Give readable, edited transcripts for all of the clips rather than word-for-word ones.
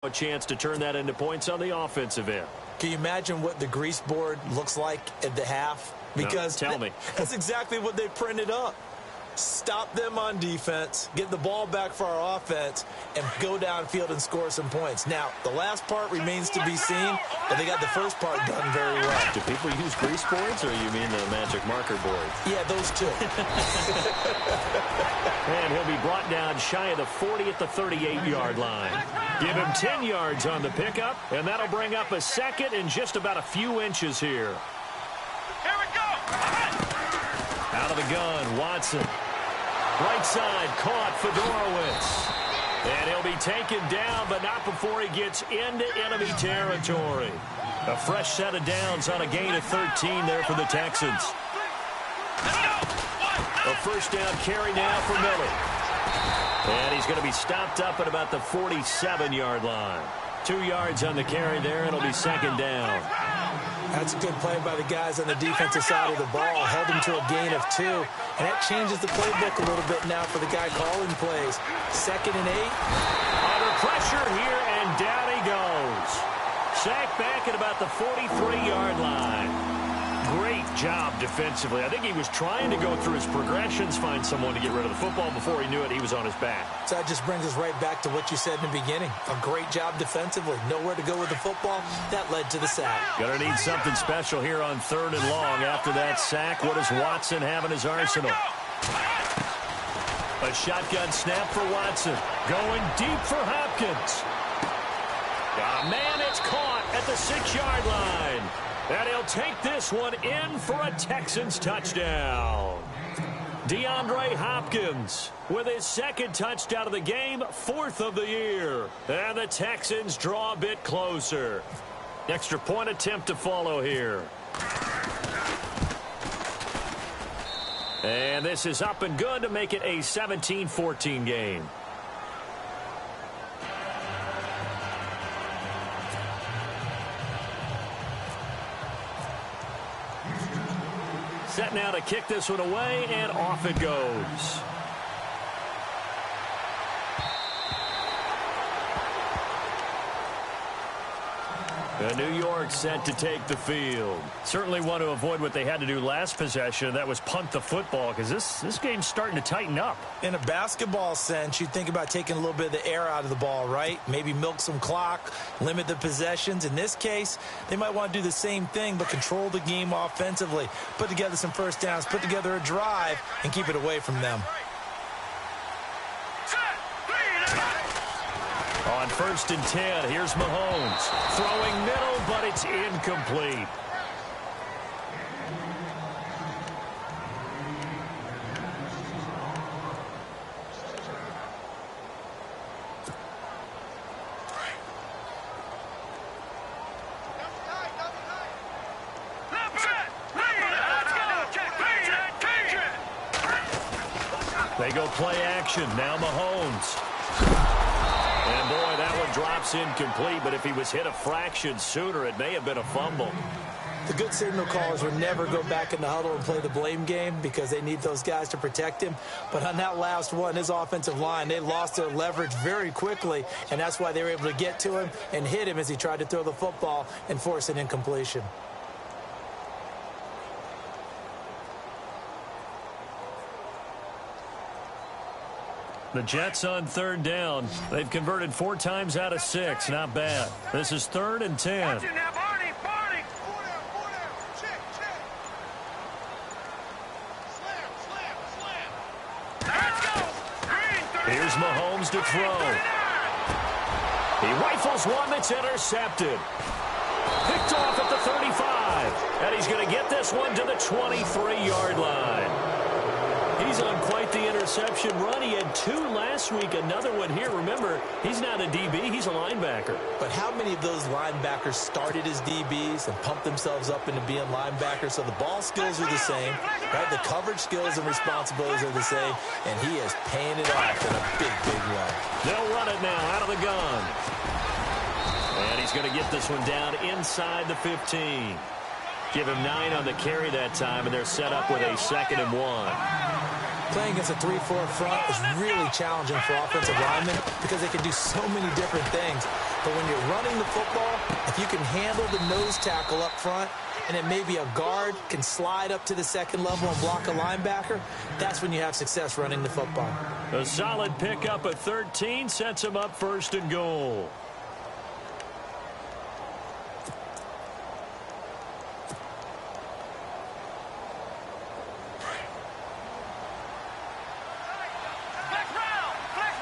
A chance to turn that into points on the offensive end. Can you imagine what the grease board looks like at the half? Because no, tell me. That's exactly what they printed up. Stop them on defense, get the ball back for our offense, and go downfield and score some points. Now, the last part remains to be seen, but they got the first part done very well. Do people use grease boards, or you mean the magic marker board? Yeah, those two. And he'll be brought down shy of the 40 at the 38-yard line. Give him 10 yards on the pickup, and that'll bring up a second and just about a few inches here. Here we go! Out of the gun, Watson. Right side, caught Fedorowicz. And he'll be taken down, but not before he gets into enemy territory. A fresh set of downs on a gain of 13 there for the Texans. A first down carry now for Miller. And he's going to be stopped up at about the 47-yard line. 2 yards on the carry there, and it'll be second down. That's a good play by the guys on the defensive side of the ball. Held him to a gain of 2. And that changes the playbook a little bit now for the guy calling plays. 2nd and 8. Under pressure here, and down he goes. Sacked back at about the 43-yard line. Great job defensively. I think he was trying to go through his progressions, find someone to get rid of the football. Before he knew it, he was on his back. So that just brings us right back to what you said in the beginning. A great job defensively. Nowhere to go with the football. That led to the sack. Gonna need something special here on 3rd and long. After that sack, what does Watson have in his arsenal? A shotgun snap for Watson. Going deep for Hopkins. Man, it's caught at the 6-yard line. And he'll take this one in for a Texans touchdown. DeAndre Hopkins with his 2nd touchdown of the game, 4th of the year. And the Texans draw a bit closer. Extra point attempt to follow here. And this is up and good to make it a 17-14 game. Set now to kick this one away, and off it goes. New York set to take the field. Certainly want to avoid what they had to do last possession. That was punt the football, because this game's starting to tighten up. In a basketball sense, you think about taking a little bit of the air out of the ball, right? Maybe milk some clock, limit the possessions. In this case, they might want to do the same thing, but control the game offensively. Put together some first downs, put together a drive, and keep it away from them. On 1st and 10, here's Mahomes. Throwing middle, but it's incomplete. They go play action. Now Mahomes. And, boy, that one drops incomplete, but if he was hit a fraction sooner, it may have been a fumble. The good signal callers would never go back in the huddle and play the blame game because they need those guys to protect him. But on that last one, his offensive line, they lost their leverage very quickly, and that's why they were able to get to him and hit him as he tried to throw the football and force an incompletion. The Jets on 3rd down. They've converted 4 times out of 6. Not bad. This is 3rd and 10. Here's Mahomes to throw. He rifles one that's intercepted. Picked off at the 35. And he's going to get this one to the 23-yard line. He's on quite the interception run. He had 2 last week, another one here. Remember, he's not a DB, he's a linebacker. But how many of those linebackers started as DBs and pumped themselves up into being linebackers? So the ball skills are the same, right? The coverage skills and responsibilities are the same, and he is paying it off in a big, big way. They'll run it now out of the gun. And he's going to get this one down inside the 15. Give him 9 on the carry that time, and they're set up with a 2nd and 1. Playing against a 3-4 front is really challenging for offensive linemen because they can do so many different things. But when you're running the football, if you can handle the nose tackle up front, and then maybe a guard can slide up to the second level and block a linebacker, that's when you have success running the football. A solid pickup at 13 sets him up 1st and goal.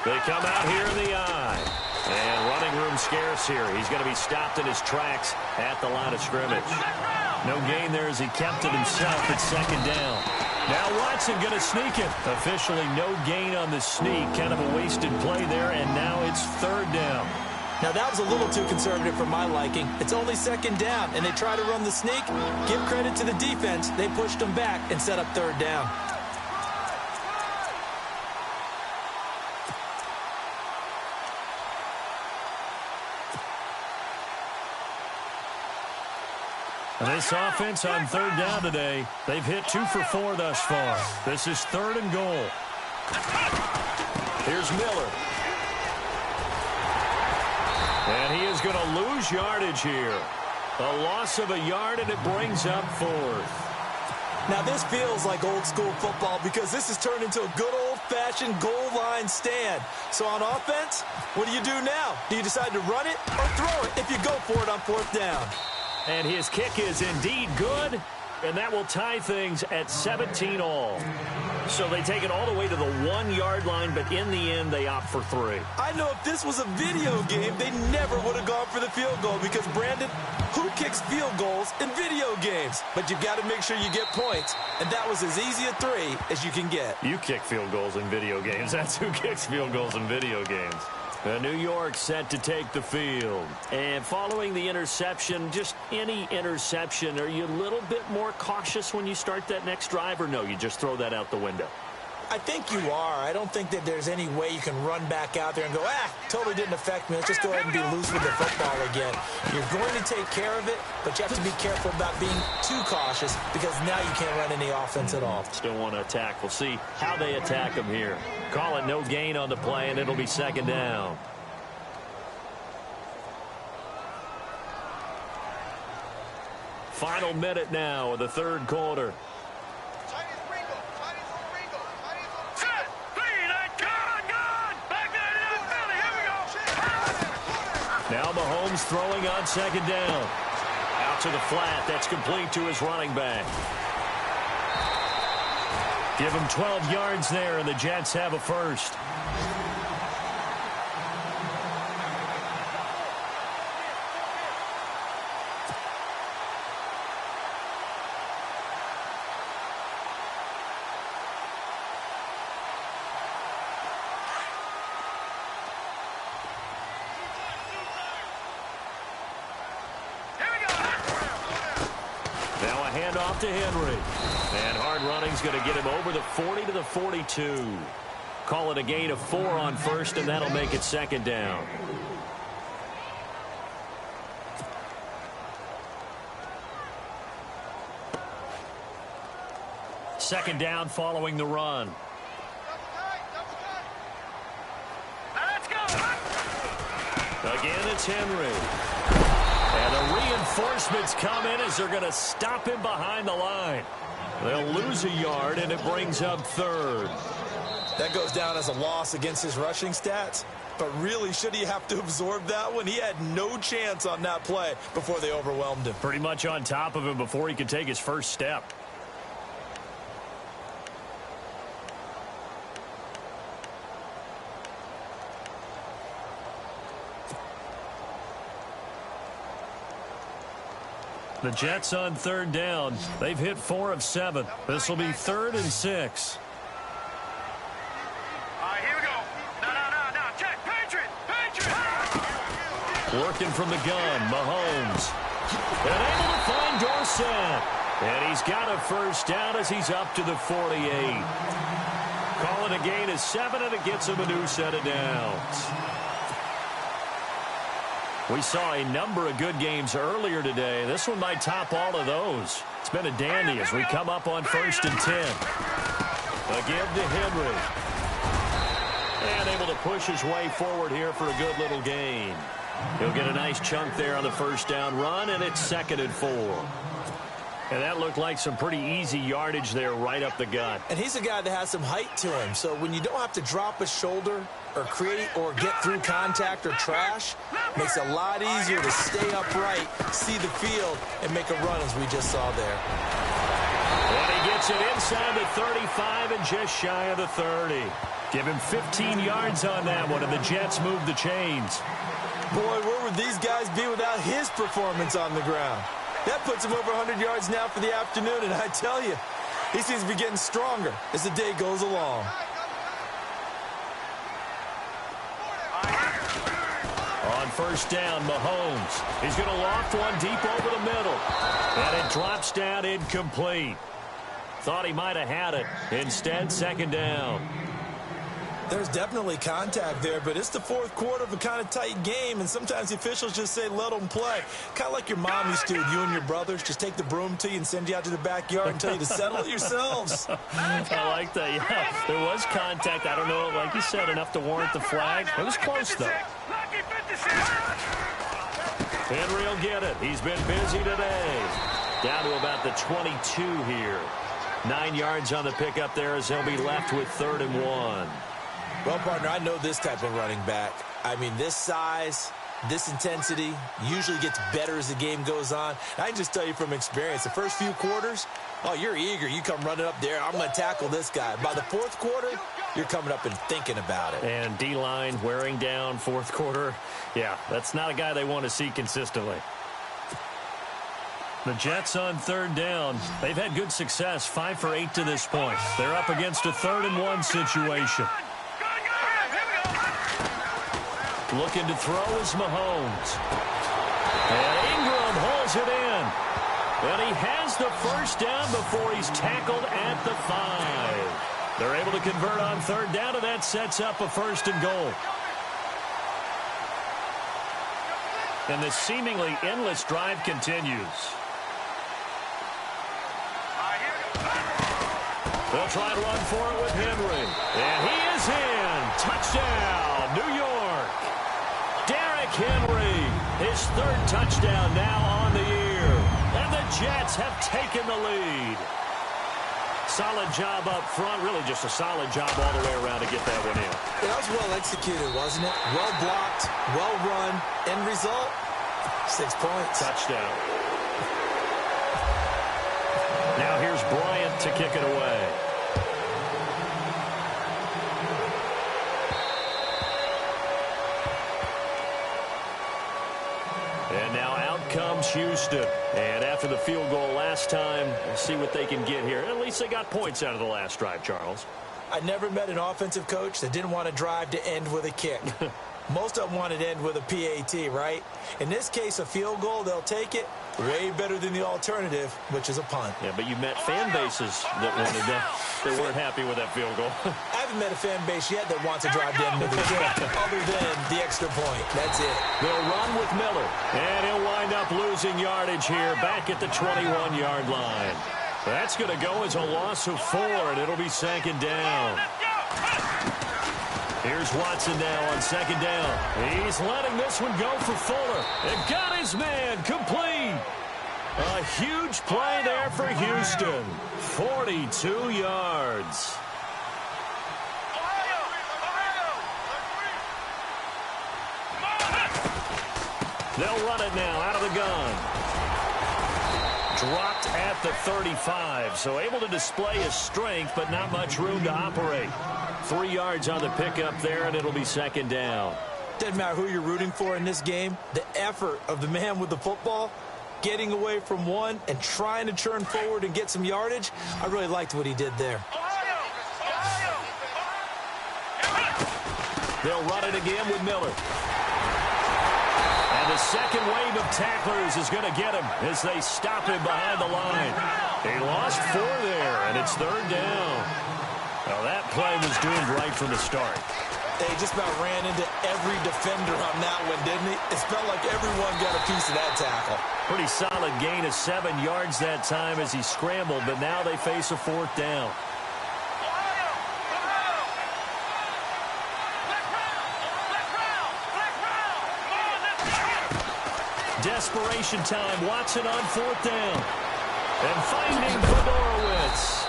They come out here in the eye. And running room scarce here. He's going to be stopped in his tracks at the line of scrimmage. No gain there as he kept it himself at 2nd down. Now Watson going to sneak it. Officially no gain on the sneak. Kind of a wasted play there, and now it's 3rd down. Now that was a little too conservative for my liking. It's only 2nd down, and they try to run the sneak. Give credit to the defense. They pushed them back and set up 3rd down. This offense on 3rd down today, they've hit 2 for 4 thus far. This is 3rd and goal. Here's Miller. And he is going to lose yardage here. A loss of a yard, and it brings up 4th. Now this feels like old school football because this has turned into a good old-fashioned goal line stand. So on offense, what do you do now? Do you decide to run it or throw it if you go for it on 4th down? And his kick is indeed good, and that will tie things at 17 all. So they take it all the way to the 1-yard line, but in the end, they opt for 3. I know if this was a video game, they never would have gone for the field goal because, Brandon, who kicks field goals in video games? But you've got to make sure you get points, and that was as easy a 3 as you can get. You kick field goals in video games. That's who kicks field goals in video games. New York set to take the field. And following the interception, just any interception, are you a little bit more cautious when you start that next drive, or no, you just throw that out the window? I think you are. I don't think that there's any way you can run back out there and go, totally didn't affect me. Let's just go ahead and be loose with the football again. You're going to take care of it, but you have to be careful about being too cautious because now you can't run any offense at all. Still want to attack. We'll see how they attack him here. Call it no gain on the play, and it'll be 2nd down. Final minute now of the 3rd quarter. Now Mahomes throwing on 2nd down. Out to the flat. That's complete to his running back. Give him 12 yards there, and the Jets have a 1st. Off to Henry. And hard running's going to get him over the 40 to the 42. Call it a gain of 4 on 1st, and that'll make it 2nd down. Second down following the run. Again, it's Henry. And the reinforcements come in as they're going to stop him behind the line. They'll lose a yard, and it brings up 3rd. That goes down as a loss against his rushing stats. But really, should he have to absorb that one? He had no chance on that play before they overwhelmed him. Pretty much on top of him before he could take his first step. The Jets on 3rd down. They've hit 4 of 7. This will be 3rd and 6. All right, here we go. No. Check. Patriot. Working from the gun, Mahomes. And able to find Dorsett. And he's got a 1st down as he's up to the 48. Call it a gain of 7, and it gets him a new set of downs. We saw a number of good games earlier today. This one might top all of those. It's been a dandy as we come up on 1st and 10. Again to Henry. And able to push his way forward here for a good little gain. He'll get a nice chunk there on the first down run, and it's 2nd and 4. And that looked like some pretty easy yardage there right up the gut. And he's a guy that has some height to him, so when you don't have to drop a shoulder or create or get through contact or trash, makes it a lot easier to stay upright, see the field, and make a run as we just saw there. And he gets it inside the 35 and just shy of the 30. Give him 15 yards on that one, and the Jets move the chains. Boy, where would these guys be without his performance on the ground? That puts him over 100 yards now for the afternoon, and I tell you, he seems to be getting stronger as the day goes along. On first down, Mahomes. He's going to loft one deep over the middle. And it drops down incomplete. Thought he might have had it. Instead, 2nd down. There's definitely contact there, but it's the fourth quarter of a kind of tight game, and sometimes the officials just say, let them play. Kind of like your mom used to with you and your brothers. Just take the broom to you and send you out to the backyard and tell you to settle it yourselves. I like that, yeah. There was contact. I don't know, like you said, enough to warrant the flag. It was close, though. Henry will get it. He's been busy today. Down to about the 22 here. 9 yards on the pickup there as he'll be left with 3rd and 1. Well, partner, I know this type of running back. I mean, this size, this intensity usually gets better as the game goes on. I can just tell you from experience, the first few quarters, oh, you're eager. You come running up there. I'm going to tackle this guy. By the fourth quarter, you're coming up and thinking about it. And D-line wearing down fourth quarter. Yeah, that's not a guy they want to see consistently. The Jets on 3rd down. They've had good success, 5 for 8 to this point. They're up against a 3rd and 1 situation. Looking to throw is Mahomes. And Ingram holds it in. And he has the first down before he's tackled at the 5. They're able to convert on 3rd down, and that sets up a 1st and goal. And the seemingly endless drive continues. They'll try to run for it with Henry. And he is in. Touchdown, New York. Derrick Henry, his 3rd touchdown now on the year. And the Jets have taken the lead. Solid job up front. Really just a solid job all the way around to get that one in. That was well executed, wasn't it? Well blocked, well run. End result, 6 points. Touchdown. Now here's Bryant to kick it away. And now out comes Houston. And after the field goal last time, we'll see what they can get here. At least they got points out of the last drive, Charles. I never met an offensive coach that didn't want a drive to end with a kick. Most of them want it to end with a PAT, right? In this case, a field goal, they'll take it. Way better than the alternative, which is a punt. Yeah, but you met fan bases that wanted that. They weren't happy with that field goal. I haven't met a fan base yet that wants to drive down with a kick, other than the extra point. That's it. They'll run with Miller, and he'll wind up losing yardage here back at the 21-yard line. That's going to go as a loss of 4, and it'll be 2nd down. Here's Watson now on 2nd down. He's letting this one go for Fuller. And got his man complete. A huge play there for Houston. 42 yards. They'll run it now out of the gun. Dropped at the 35, so able to display his strength, but not much room to operate. 3 yards on the pickup there, and it'll be 2nd down. Doesn't matter who you're rooting for in this game. The effort of the man with the football, getting away from one and trying to turn forward and get some yardage, I really liked what he did there. They'll run it again with Miller. And the second wave of tacklers is going to get him as they stop him behind the line. He lost 4 there, and it's 3rd down. Well, that play was doomed right from the start. He just about ran into every defender on that one, didn't he? It felt like everyone got a piece of that tackle. Pretty solid gain of 7 yards that time as he scrambled, but now they face a 4th down. Desperation time. Watson on fourth down. And finding Fedorowicz.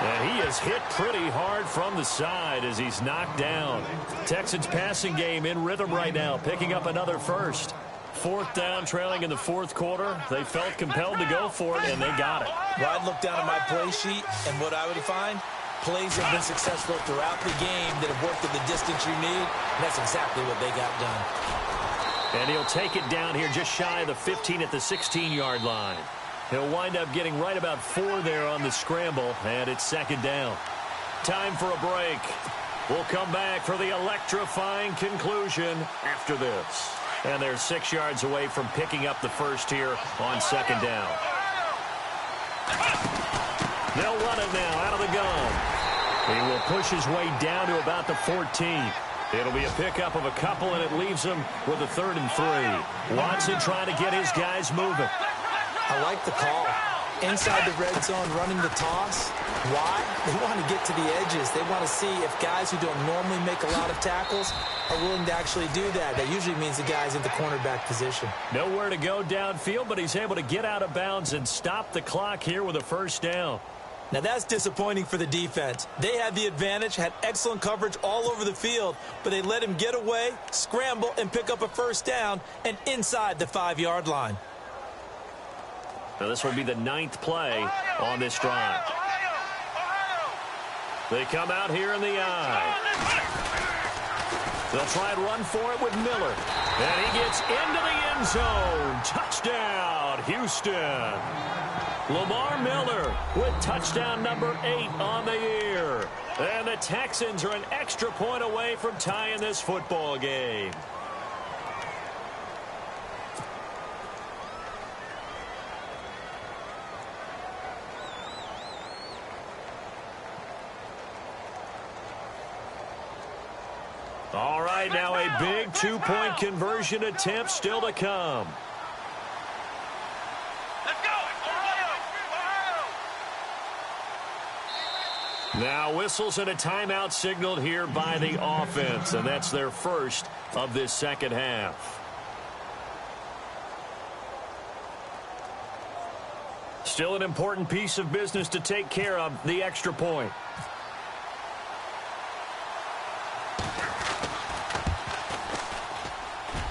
And he is hit pretty hard from the side as he's knocked down. Texans passing game in rhythm right now, picking up another first. Fourth down, trailing in the fourth quarter. They felt compelled to go for it, and they got it. Well, I'd look down at my play sheet, and what I would find, plays have been successful throughout the game that have worked at the distance you need, and that's exactly what they got done. And he'll take it down here just shy of the 15 at the 16-yard line. He'll wind up getting right about 4 there on the scramble, and it's second down. Time for a break. We'll come back for the electrifying conclusion after this. And they're 6 yards away from picking up the first here on second down. They'll run it now out of the gun. He will push his way down to about the 14. It'll be a pickup of a couple, and it leaves him with a 3rd and 3. Watson trying to get his guys moving. I like the call. Inside the red zone, running the toss. Why? They want to get to the edges. They want to see if guys who don't normally make a lot of tackles are willing to actually do that. That usually means the guy's in the cornerback position. Nowhere to go downfield, but he's able to get out of bounds and stop the clock here with a first down. Now that's disappointing for the defense. They had the advantage, had excellent coverage all over the field, but they let him get away, scramble, and pick up a first down, and inside the 5-yard line. Now this will be the 9th play on this drive. They come out here in the eye. They'll try and run for it with Miller. And he gets into the end zone. Touchdown, Houston. Lamar Miller with touchdown number 8 on the year. And the Texans are an extra point away from tying this football game. All right, now a big 2-point conversion attempt still to come. Let's go! Now whistles and a timeout signaled here by the offense, and that's their first of this second half. Still an important piece of business to take care of, the extra point.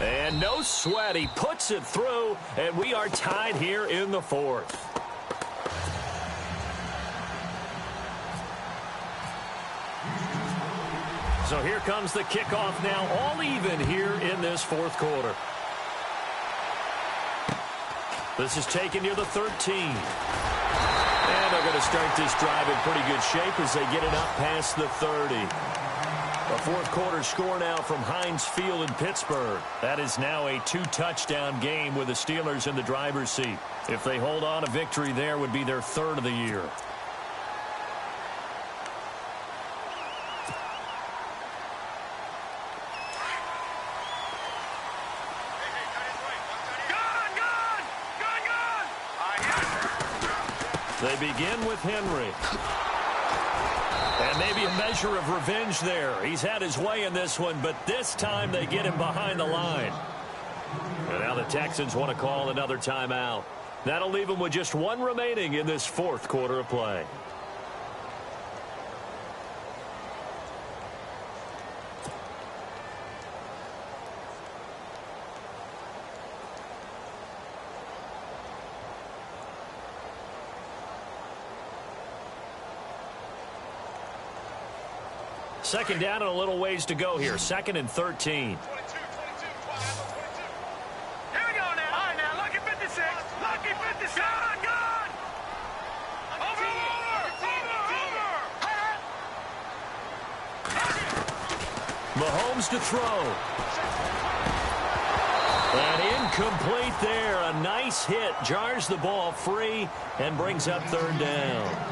And no sweat, he puts it through, and we are tied here in the fourth. So here comes the kickoff now, all even here in this fourth quarter. This is taken near the 13. And they're going to start this drive in pretty good shape as they get it up past the 30. A fourth quarter score now from Heinz Field in Pittsburgh. That is now a 2-touchdown game with the Steelers in the driver's seat. If they hold on, a victory there would be their 3rd of the year. They begin with Henry. And maybe a measure of revenge there. He's had his way in this one, but this time they get him behind the line. And now the Texans want to call another timeout. That'll leave them with just 1 remaining in this fourth quarter of play. Second down and a little ways to go here. 2nd and 13. Here we go now. All right, now, lucky 56. Lucky 56. Gun! Over! Mahomes to throw. And incomplete there. A nice hit. Jars the ball free and brings up 3rd down.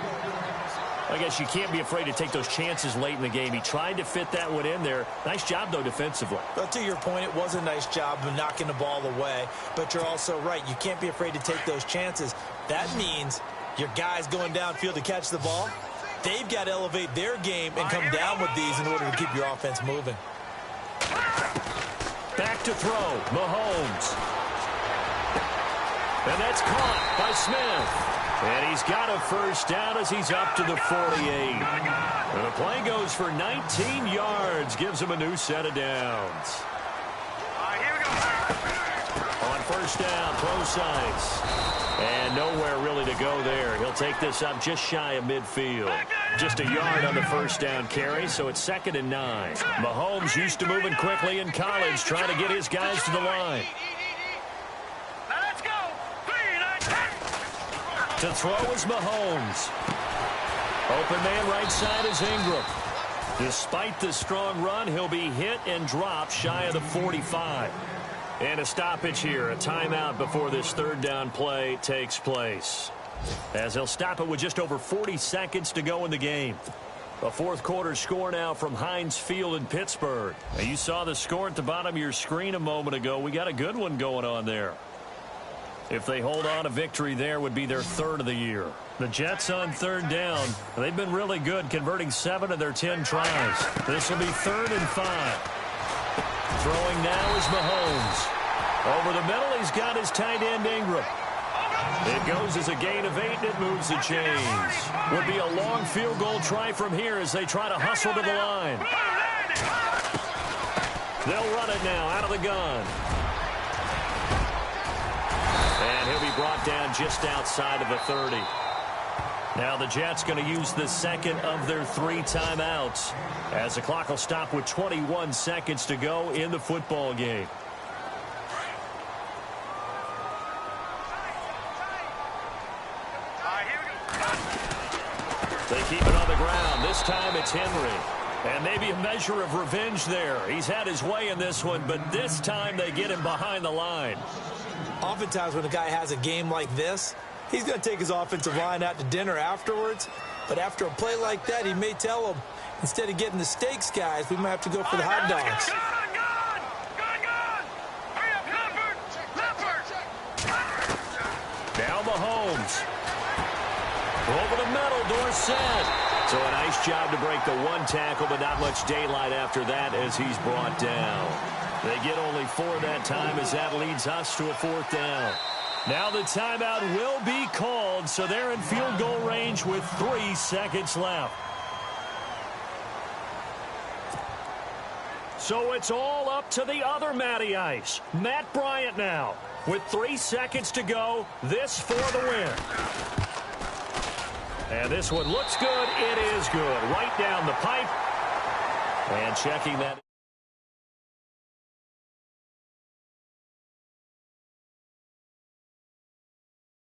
I guess you can't be afraid to take those chances late in the game. He tried to fit that one in there. Nice job, though, defensively. But to your point, it was a nice job of knocking the ball away. But you're also right. You can't be afraid to take those chances. That means your guys going downfield to catch the ball, they've got to elevate their game and come down with these in order to keep your offense moving. Back to throw. Mahomes. And that's caught by Smith. And he's got a first down as he's up to the 48. And the play goes for 19 yards, gives him a new set of downs. Here we go. On first down, close ice. And nowhere really to go there. He'll take this up just shy of midfield. Just a yard on the first down carry, so it's 2nd and 9. Mahomes used to moving quickly in college, trying to get his guys to the line. Now let's go. 3-9-10. To throw is Mahomes. Open man right side is Ingram. Despite the strong run, he'll be hit and dropped shy of the 45. And a stoppage here, a timeout before this third down play takes place. As he'll stop it with just over 40 seconds to go in the game. A fourth quarter score now from Heinz Field in Pittsburgh. Now, you saw the score at the bottom of your screen a moment ago. We got a good one going on there. If they hold on, a victory there would be their 3rd of the year. The Jets on third down, they've been really good, converting 7 of their 10 tries. This will be 3rd and 5. Throwing now is Mahomes. Over the middle, he's got his tight end Ingram. It goes as a gain of 8, and it moves the chains. Would be a long field goal try from here as they try to hustle to the line. They'll run it now out of the gun. And he'll be brought down just outside of the 30. Now the Jets going to use the second of their 3 timeouts as the clock will stop with 21 seconds to go in the football game. They keep it on the ground. This time it's Henry. And maybe a measure of revenge there. He's had his way in this one, but this time they get him behind the line. Oftentimes when a guy has a game like this, he's going to take his offensive line out to dinner afterwards. But after a play like that, he may tell them, instead of getting the steaks, guys, we might have to go for the hot dogs. Now Mahomes. Over the middle, Dorsett. So a nice job to break the 1 tackle, but not much daylight after that as he's brought down. They get only 4 that time as that leads us to a 4th down. Now the timeout will be called, so they're in field goal range with 3 seconds left. So it's all up to the other Matty Ice. Matt Bryant now. With 3 seconds to go, this for the win. And this one looks good. It is good. Right down the pipe. And checking that.